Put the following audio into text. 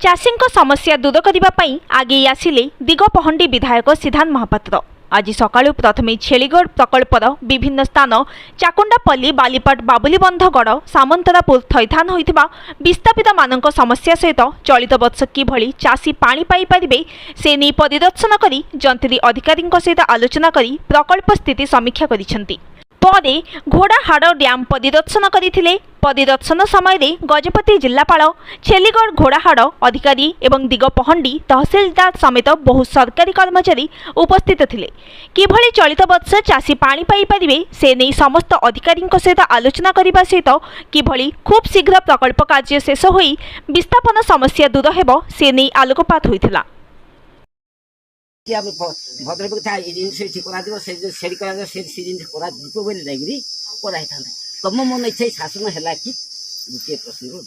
चाषींक समस्या दूर करने आगे आसिले दिगपहंडी विधायक सिद्धांत महापात्र। आज सकाळु प्रथमे छेलीगढ़ प्रकल्पर विभिन्न स्थान चाकुंडापल्ली बालीपाट बाबुलीबंधगढ़ सामंतरापुर थैथान होइथिबा विस्थापित मानक समस्या सहित चलित वर्ष किभली चाषी पानी पाई परिबे से नहीं परिदर्शन करी जंत्री अधिकारी सहित आलोचना करी प्रकल्प स्थिति समीक्षा करिसेंती। परे घोड़ाहाड़ डैम परिदर्शन करथिले। परिदर्शन समय गजपति जिलापाल छेलीगढ़ घोड़ाहाड़ अधिकारी एवं दिगपहंडी तहसीलदार समेत बहु सरकारी कर्मचारी उपस्थित थिले। किभली चलित वर्ष चाषी पानी पाई परिबे से नहीं समस्त अधिकारी सहित आलोचना करने सहित किभली खूब शीघ्र प्रकल्प कार्य शेष होई विस्थापन समस्या दूर हेबो से नहीं आलोकपात होइथिला। भद्रक था ठीक तुम मन इच्छा शासन है कि गोटे प्रश्न।